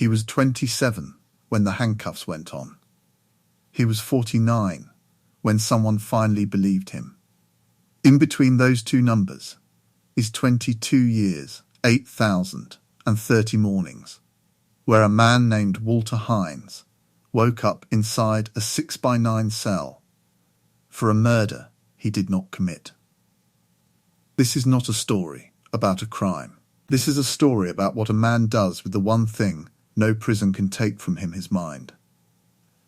He was 27 when the handcuffs went on. He was 49 when someone finally believed him. In between those two numbers is 22 years, 8,030 mornings, where a man named Walter Hines woke up inside a 6x9 cell for a murder he did not commit. This is not a story about a crime. This is a story about what a man does with the one thing no prison can take from him, his mind.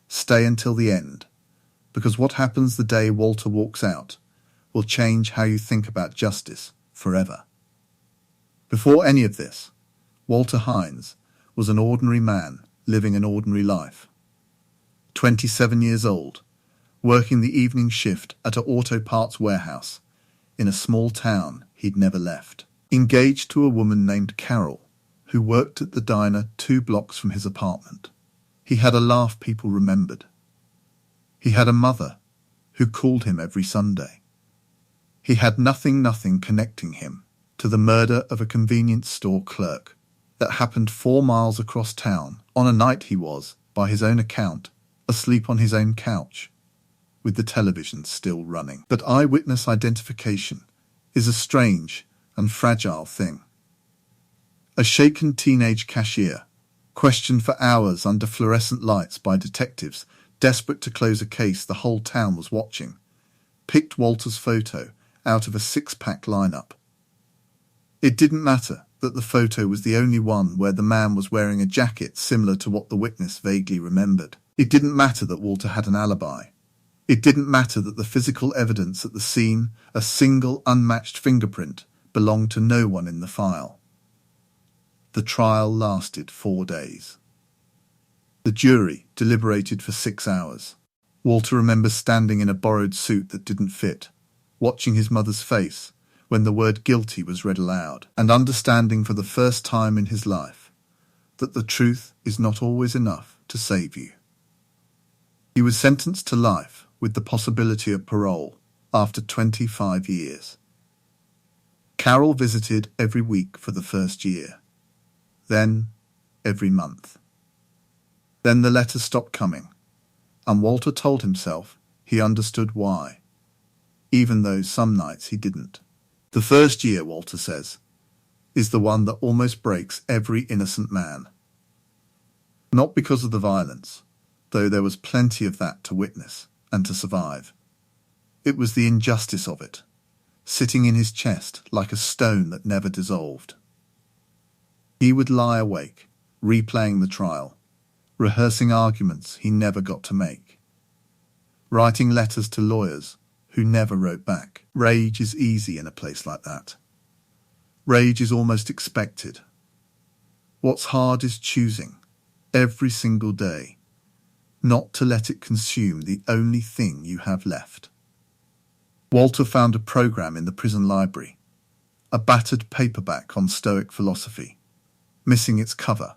Stay until the end, because what happens the day Walter walks out will change how you think about justice forever. Before any of this, Walter Hines was an ordinary man living an ordinary life. 27 years old, working the evening shift at an auto parts warehouse in a small town he'd never left. Engaged to a woman named Carol, who worked at the diner 2 blocks from his apartment. He had a laugh people remembered. He had a mother who called him every Sunday. He had nothing connecting him to the murder of a convenience store clerk that happened 4 miles across town on a night he was, by his own account, asleep on his own couch, with the television still running. But eyewitness identification is a strange and fragile thing. A shaken teenage cashier, questioned for hours under fluorescent lights by detectives desperate to close a case the whole town was watching, picked Walter's photo out of a 6-pack lineup. It didn't matter that the photo was the only one where the man was wearing a jacket similar to what the witness vaguely remembered. It didn't matter that Walter had an alibi. It didn't matter that the physical evidence at the scene, a single unmatched fingerprint, belonged to no one in the file. The trial lasted 4 days. The jury deliberated for 6 hours. Walter remembers standing in a borrowed suit that didn't fit, watching his mother's face when the word guilty was read aloud, and understanding for the first time in his life that the truth is not always enough to save you. He was sentenced to life with the possibility of parole after 25 years. Carol visited every week for the first year, then every month. Then the letters stopped coming, and Walter told himself he understood why, even though some nights he didn't. The first year, Walter says, is the one that almost breaks every innocent man. Not because of the violence, though there was plenty of that to witness and to survive. It was the injustice of it, sitting in his chest like a stone that never dissolved. He would lie awake, replaying the trial, rehearsing arguments he never got to make, writing letters to lawyers who never wrote back. Rage is easy in a place like that. Rage is almost expected. What's hard is choosing, every single day, not to let it consume the only thing you have left. Walter found a program in the prison library, a battered paperback on Stoic philosophy, missing its cover,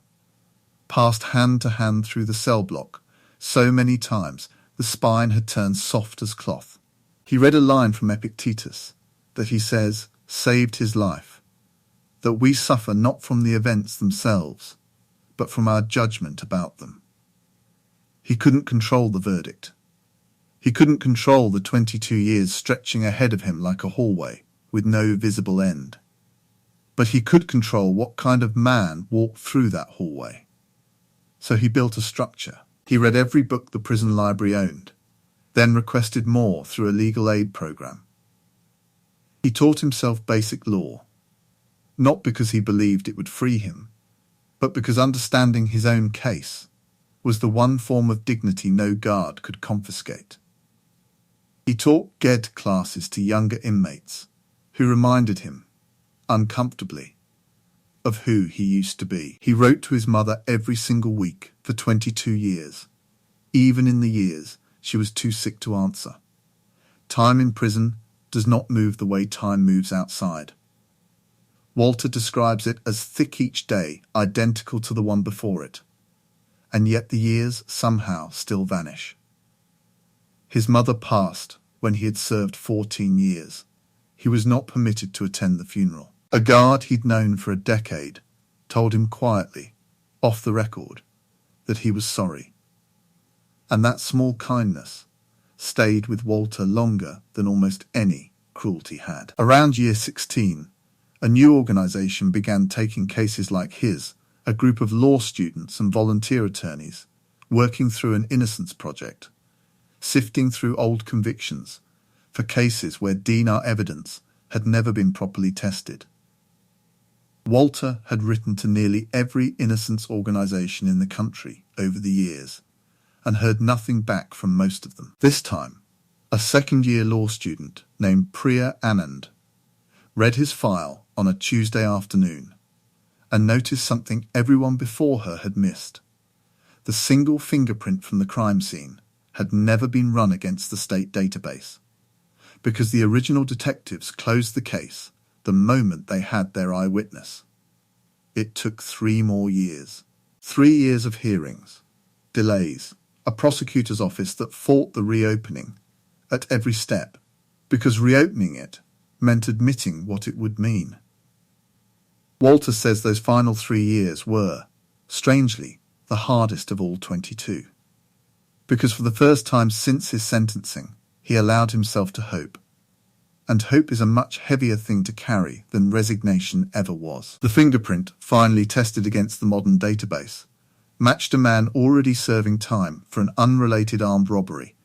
passed hand to hand through the cell block so many times the spine had turned soft as cloth. He read a line from Epictetus that he says saved his life, that we suffer not from the events themselves, but from our judgment about them. He couldn't control the verdict. He couldn't control the 22 years stretching ahead of him like a hallway with no visible end. But he could control what kind of man walked through that hallway. So he built a structure. He read every book the prison library owned, then requested more through a legal aid program. He taught himself basic law, not because he believed it would free him, but because understanding his own case was the one form of dignity no guard could confiscate. He taught GED classes to younger inmates who reminded him, uncomfortably, of who he used to be. He wrote to his mother every single week for 22 years, even in the years she was too sick to answer. Time in prison does not move the way time moves outside. Walter describes it as thick each day, identical to the one before it, and yet the years somehow still vanish. His mother passed when he had served 14 years. He was not permitted to attend the funeral. A guard he'd known for a decade told him quietly off the record, that he was sorry. And that small kindness stayed with Walter longer than almost any cruelty had. Around year 16, a new organisation began taking cases like his, a group of law students and volunteer attorneys working through an innocence project, sifting through old convictions for cases where DNA evidence had never been properly tested. Walter had written to nearly every innocence organisation in the country over the years and heard nothing back from most of them. This time, a second-year law student named Priya Anand read his file on a Tuesday afternoon and noticed something everyone before her had missed. The single fingerprint from the crime scene had never been run against the state database, because the original detectives closed the case the moment they had their eyewitness. It took 3 more years. 3 years of hearings, delays, a prosecutor's office that fought the reopening at every step, because reopening it meant admitting what it would mean. Walter says those final 3 years were, strangely, the hardest of all 22. Because for the first time since his sentencing, he allowed himself to hope. And hope is a much heavier thing to carry than resignation ever was. The fingerprint, finally tested against the modern database, matched a man already serving time for an unrelated armed robbery,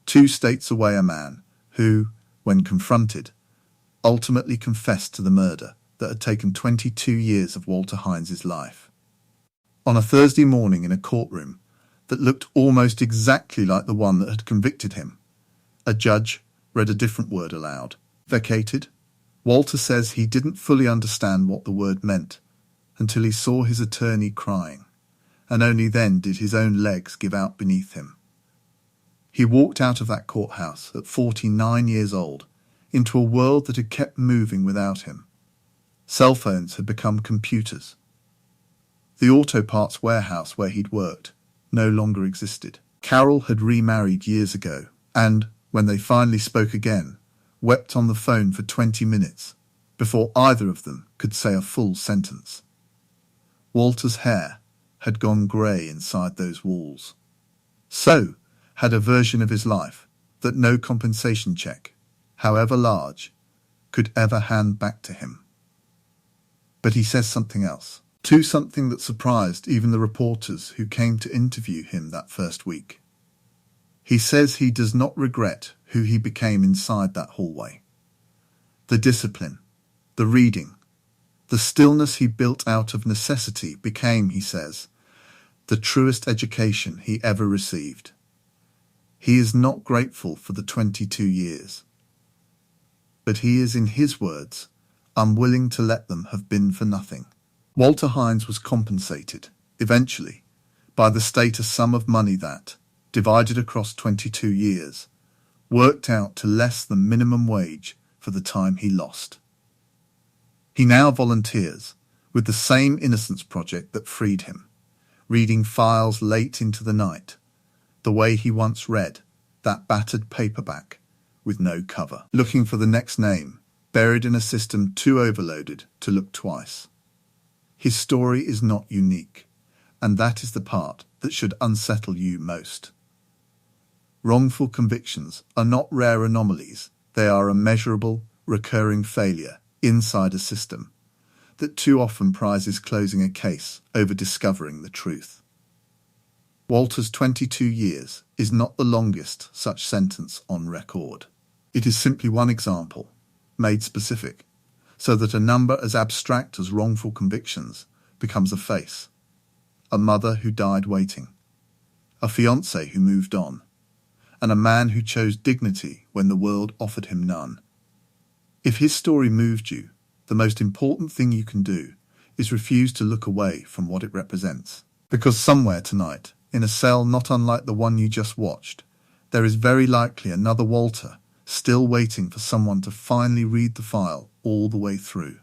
2 states away, a man who, when confronted, ultimately confessed to the murder that had taken 22 years of Walter Hines's life. On a Thursday morning in a courtroom that looked almost exactly like the one that had convicted him, a judge read a different word aloud. Vacated. Walter says he didn't fully understand what the word meant until he saw his attorney crying, and only then did his own legs give out beneath him. He walked out of that courthouse at 49 years old into a world that had kept moving without him. Cell phones had become computers. The auto parts warehouse where he'd worked no longer existed. Carol had remarried years ago and, when they finally spoke again, wept on the phone for 20 minutes before either of them could say a full sentence. Walter's hair had gone grey inside those walls. So had a version of his life that no compensation check, however large, could ever hand back to him. But he says something else, too, something that surprised even the reporters who came to interview him that first week. He says he does not regret who he became inside that hallway. The discipline, the reading, the stillness he built out of necessity became, he says, the truest education he ever received. He is not grateful for the 22 years. But he is, in his words, unwilling to let them have been for nothing. Walter Hines was compensated, eventually, by the state a sum of money that, divided across 22 years, worked out to less than minimum wage for the time he lost. He now volunteers with the same innocence project that freed him, reading files late into the night, the way he once read that battered paperback with no cover, looking for the next name, buried in a system too overloaded to look twice. His story is not unique, and that is the part that should unsettle you most. Wrongful convictions are not rare anomalies, they are a measurable, recurring failure inside a system that too often prizes closing a case over discovering the truth. Walter's 22 years is not the longest such sentence on record. It is simply one example, made specific, so that a number as abstract as wrongful convictions becomes a face. A mother who died waiting, a fiancé who moved on, and a man who chose dignity when the world offered him none. If his story moved you, the most important thing you can do is refuse to look away from what it represents. Because somewhere tonight, in a cell not unlike the one you just watched, there is very likely another Walter still waiting for someone to finally read the file all the way through.